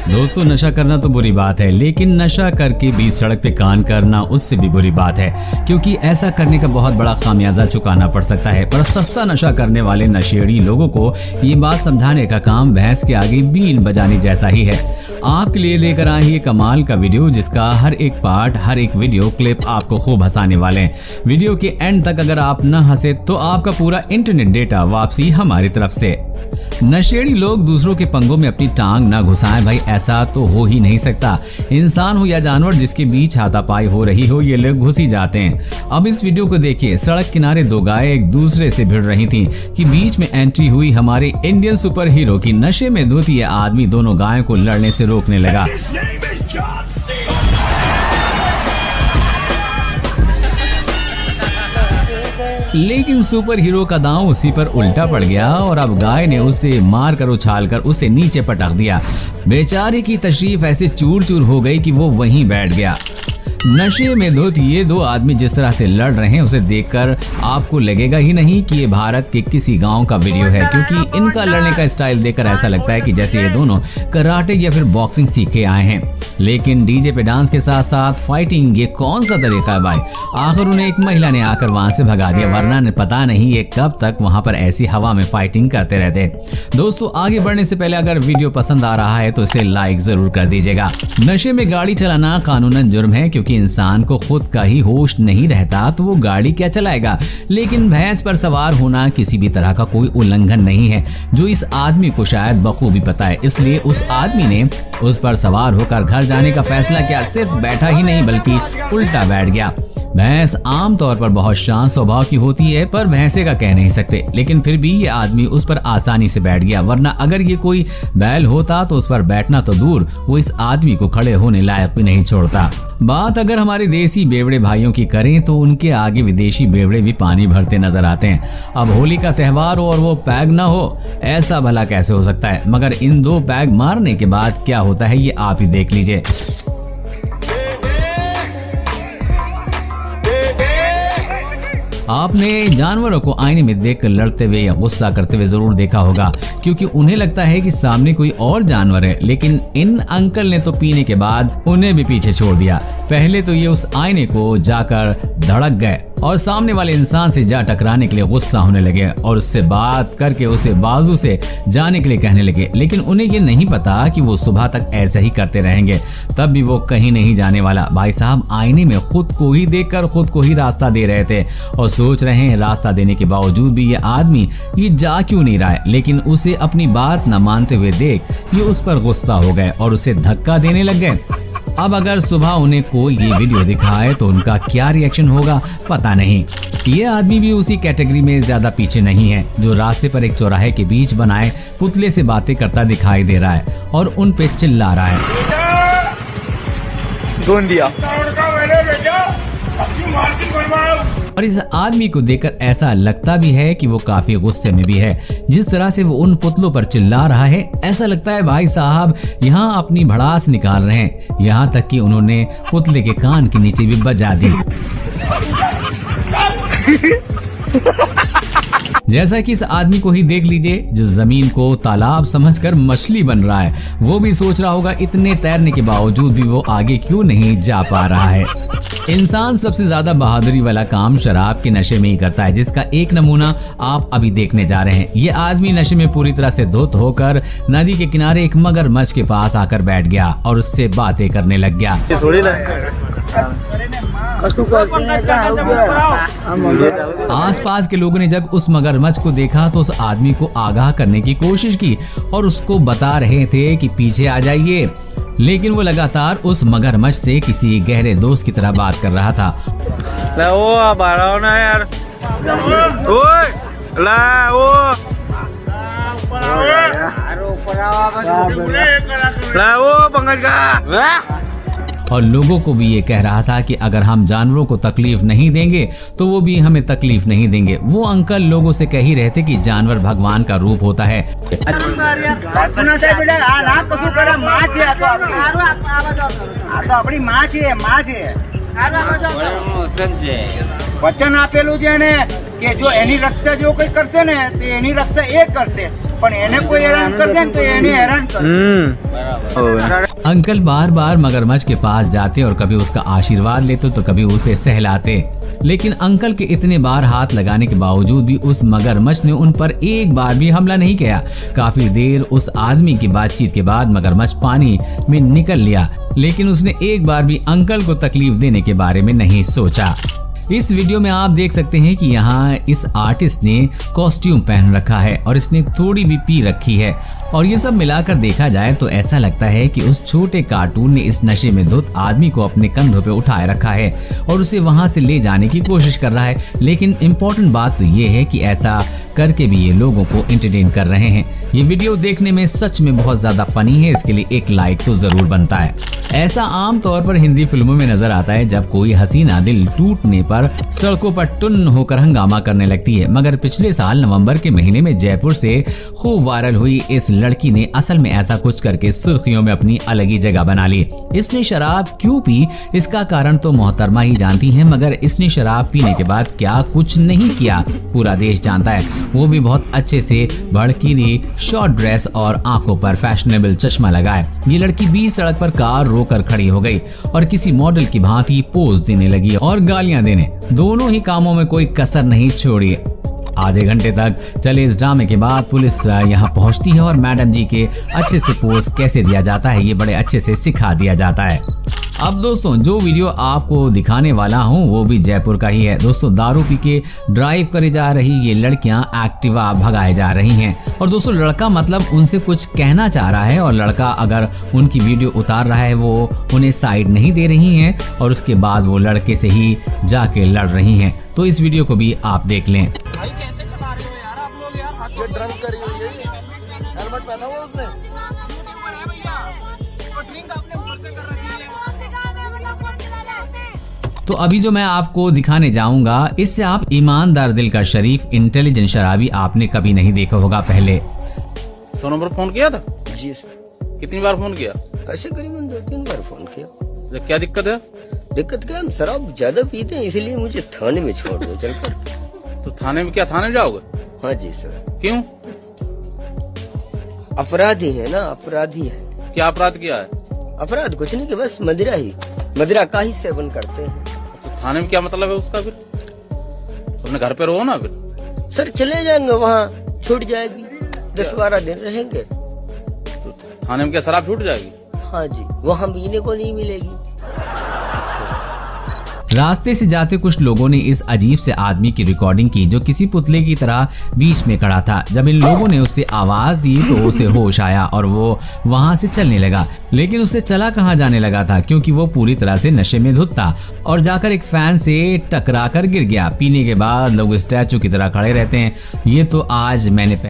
दोस्तों, नशा करना तो बुरी बात है, लेकिन नशा करके बीच सड़क पे कान करना उससे भी बुरी बात है, क्योंकि ऐसा करने का बहुत बड़ा खामियाजा चुकाना पड़ सकता है। पर सस्ता नशा करने वाले नशेड़ी लोगों को ये बात समझाने का काम भैंस के आगे बीन बजाने जैसा ही है। आपके लिए लेकर आए ये कमाल का वीडियो, जिसका हर एक पार्ट, हर एक वीडियो क्लिप आपको खूब हंसाने वाले हैं। वीडियो के एंड तक अगर आप न हंसे तो आपका पूरा इंटरनेट डेटा वापसी हमारी तरफ से। नशेड़ी लोग दूसरों के पंगों में अपनी टांग न घुसाएं भाई, ऐसा तो हो ही नहीं सकता। इंसान हो या जानवर, जिसके बीच हाथापाई हो रही हो, ये लोग घुस ही जाते हैं। अब इस वीडियो को देखिए। सड़क किनारे दो गायें एक दूसरे से भिड़ रही थीं कि बीच में एंट्री हुई हमारे इंडियन सुपर हीरो की नशे में धुत ये आदमी दोनों गायों को लड़ने से रोकने लगा। लेकिन सुपर हीरो का दांव उसी पर उल्टा पड़ गया और अब गाय ने उसे मारकर उछालकर उसे नीचे पटक दिया। बेचारे की तशरीफ ऐसे चूर चूर हो गई कि वो वहीं बैठ गया। नशे में धुत ये दो आदमी जिस तरह से लड़ रहे हैं, उसे देखकर आपको लगेगा ही नहीं कि ये भारत के किसी गांव का वीडियो है, क्योंकि इनका लड़ने का स्टाइल देखकर ऐसा लगता है कि जैसे ये दोनों कराटे या फिर बॉक्सिंग सीख के आए हैं। लेकिन डीजे पे डांस के साथ साथ फाइटिंग, ये कौन सा तरीका है भाई? आखिर उन्हें एक महिला ने आकर वहां से भगा दिया, वरना पता नहीं ये कब तक वहां पर ऐसी हवा में फाइटिंग करते रहते। दोस्तों, आगे बढ़ने से पहले अगर वीडियो पसंद आ रहा है तो इसे लाइक जरूर कर दीजिएगा। नशे में गाड़ी चलाना कानूनन जुर्म है, क्योंकि इंसान को खुद का ही होश नहीं रहता तो वो गाड़ी क्या चलाएगा। लेकिन भैंस पर सवार होना किसी भी तरह का कोई उल्लंघन नहीं है, जो इस आदमी को शायद बखूबी पता है। इसलिए उस आदमी ने उस पर सवार होकर घर जाने का फैसला किया। सिर्फ बैठा ही नहीं बल्कि उल्टा बैठ गया। भैंस आमतौर पर बहुत शांत स्वभाव की होती है, पर भैंसे का कह नहीं सकते। लेकिन फिर भी ये आदमी उस पर आसानी से बैठ गया, वरना अगर ये कोई बैल होता तो उस पर बैठना तो दूर, वो इस आदमी को खड़े होने लायक भी नहीं छोड़ता। बात अगर हमारे देसी बेवड़े भाइयों की करें तो उनके आगे विदेशी बेवड़े भी पानी भरते नजर आते हैं। अब होली का त्योहार हो और वो पैग ना हो, ऐसा भला कैसे हो सकता है? मगर इन दो पैग मारने के बाद क्या होता है ये आप ही देख लीजिए। आपने जानवरों को आईने में देखकर लड़ते हुए या गुस्सा करते हुए जरूर देखा होगा, क्योंकि उन्हें लगता है कि सामने कोई और जानवर है। लेकिन इन अंकल ने तो पीने के बाद उन्हें भी पीछे छोड़ दिया। पहले तो ये उस आईने को जाकर धड़क गए और सामने वाले इंसान से जा टकराने के लिए गुस्सा होने लगे और उससे बात करके उसे बाजू से जाने के लिए कहने लगे। लेकिन उन्हें ये नहीं पता कि वो सुबह तक ऐसे ही करते रहेंगे, तब भी वो कहीं नहीं जाने वाला। भाई साहब आईने में खुद को ही देखकर खुद को ही रास्ता दे रहे थे और सोच रहे हैं रास्ता देने के बावजूद भी ये आदमी ये जा क्यों नहीं रहा है। लेकिन उसे अपनी बात न मानते हुए देख ये उस पर गुस्सा हो गए और उसे धक्का देने लग गए। अब अगर सुबह उन्हें कोई ये वीडियो दिखाए तो उनका क्या रिएक्शन होगा पता नहीं। ये आदमी भी उसी कैटेगरी में ज्यादा पीछे नहीं है, जो रास्ते पर एक चौराहे के बीच बनाए पुतले से बातें करता दिखाई दे रहा है और उन पे चिल्ला रहा है। और इस आदमी को देखकर ऐसा लगता भी है कि वो काफी गुस्से में भी है। जिस तरह से वो उन पुतलों पर चिल्ला रहा है, ऐसा लगता है भाई साहब यहाँ अपनी भड़ास निकाल रहे हैं। यहाँ तक कि उन्होंने पुतले के कान के नीचे भी बजा दी। जैसा कि इस आदमी को ही देख लीजिए, जो जमीन को तालाब समझकर मछली बन रहा है। वो भी सोच रहा होगा इतने तैरने के बावजूद भी वो आगे क्यों नहीं जा पा रहा है। इंसान सबसे ज्यादा बहादुरी वाला काम शराब के नशे में ही करता है, जिसका एक नमूना आप अभी देखने जा रहे हैं। ये आदमी नशे में पूरी तरह से धुत होकर नदी के किनारे एक मगरमच्छ के पास आकर बैठ गया और उससे बातें करने लग गया। आसपास के लोगों ने जब उस मगरमच्छ को देखा तो उस आदमी को आगाह करने की कोशिश की और उसको बता रहे थे कि पीछे आ जाइए। लेकिन वो लगातार उस मगरमच्छ से किसी गहरे दोस्त की तरह बात कर रहा था। और लोगों को भी ये कह रहा था कि अगर हम जानवरों को तकलीफ नहीं देंगे तो वो भी हमें तकलीफ नहीं देंगे। वो अंकल लोगों से कह ही रहे थे कि जानवर भगवान का रूप होता है। अपनी माँ વચન આપેલું છે ને કે જો એની રક્ષા જો કોઈ કરશે ને તો એની રક્ષા એ કરશે, પણ એને કોઈ હેરાન કરશે ને તો એને હેરાન કરશે। अंकल बार बार मगरमच्छ के पास जाते और कभी उसका आशीर्वाद लेते तो कभी उसे सहलाते, लेकिन अंकल के इतने बार हाथ लगाने के बावजूद भी उस मगरमच्छ ने उन पर एक बार भी हमला नहीं किया। काफी देर उस आदमी की बातचीत के बाद मगरमच्छ पानी में निकल लिया, लेकिन उसने एक बार भी अंकल को तकलीफ देने के बारे में नहीं सोचा। इस वीडियो में आप देख सकते हैं कि यहाँ इस आर्टिस्ट ने कॉस्ट्यूम पहन रखा है और इसने थोड़ी भी पी रखी है, और ये सब मिलाकर देखा जाए तो ऐसा लगता है कि उस छोटे कार्टून ने इस नशे में धुत आदमी को अपने कंधों पे उठाए रखा है और उसे वहां से ले जाने की कोशिश कर रहा है। लेकिन इम्पोर्टेंट बात तो ये है कि ऐसा करके भी ये लोगों को एंटरटेन कर रहे हैं। ये वीडियो देखने में सच में बहुत ज्यादा फनी है, इसके लिए एक लाइक तो जरूर बनता है। ऐसा आम तौर पर हिंदी फिल्मों में नजर आता है जब कोई हसीना दिल टूटने पर सड़कों पर टुन्न होकर हंगामा करने लगती है, मगर पिछले साल नवंबर के महीने में जयपुर से खूब वायरल हुई इस लड़की ने असल में ऐसा कुछ करके सुर्खियों में अपनी अलग ही जगह बना ली। इसने शराब क्यों पी इसका कारण तो मोहतरमा ही जानती हैं, मगर इसने शराब पीने के बाद क्या कुछ नहीं किया पूरा देश जानता है, वो भी बहुत अच्छे से भड़कीली शॉर्ट ड्रेस और आंखों पर फैशनेबल चश्मा लगाए। ये लड़की बीच सड़क पर कार रोकर खड़ी हो गई और किसी मॉडल की भांति पोज देने लगी और गालियां देने, दोनों ही कामों में कोई कसर नहीं छोड़ी। आधे घंटे तक चले इस ड्रामे के बाद पुलिस यहाँ पहुँचती है और मैडम जी के अच्छे से पोज कैसे दिया जाता है ये बड़े अच्छे से सिखा दिया जाता है। अब दोस्तों जो वीडियो आपको दिखाने वाला हूँ वो भी जयपुर का ही है। दोस्तों दारू पी के ड्राइव करे जा रही ये लड़कियां एक्टिवा भगाए जा रही हैं, और दोस्तों लड़का मतलब उनसे कुछ कहना चाह रहा है और लड़का अगर उनकी वीडियो उतार रहा है वो उन्हें साइड नहीं दे रही हैं और उसके बाद वो लड़के से ही जाके लड़ रही हैं। तो इस वीडियो को भी आप देख लें। भाई कैसे चला रहे हो यार आप लोग यार, ये ड्रंक करी हुई है, हेलमेट पहना हुआ उसने, ड्रिंक आपने ऊपर से कर रखी है। तो अभी जो मैं आपको दिखाने जाऊंगा इससे आप ईमानदार दिल का शरीफ इंटेलिजेंट शराबी आपने कभी नहीं देखा होगा पहले। 100 नंबर फोन किया था? जी सर। कितनी बार फोन किया? ऐसे करीबन 2-3 बार फोन किया। क्या दिक्कत है? दिक्कत क्या, हम शराब ज्यादा पीते हैं इसलिए मुझे थाने में छोड़ दो चलकर। तो थाने में क्या, थाने जाओगे? हाँ जी सर। क्यों? अपराधी है ना, अपराधी है। क्या अपराध किया है? अपराध कुछ नहीं कि बस मदिरा का ही सेवन करते हैं। तो थाने में क्या मतलब है उसका? फिर अपने घर पे रहो ना। फिर सर चले जाएंगे वहाँ, छूट जाएगी, 10-12 दिन रहेंगे। तो थाने में क्या शराब छूट जाएगी? हाँ जी, वहाँ पीने को नहीं मिलेगी। रास्ते से जाते कुछ लोगों ने इस अजीब से आदमी की रिकॉर्डिंग की जो किसी पुतले की तरह बीच में खड़ा था। जब इन लोगों ने उससे आवाज दी तो उसे होश आया और वो वहां से चलने लगा, लेकिन उससे चला कहां जाने लगा था क्योंकि वो पूरी तरह से नशे में धुत था और जाकर एक फैन से टकरा कर गिर गया। पीने के बाद लोग स्टैचू की तरह खड़े रहते हैं, ये तो आज मैंने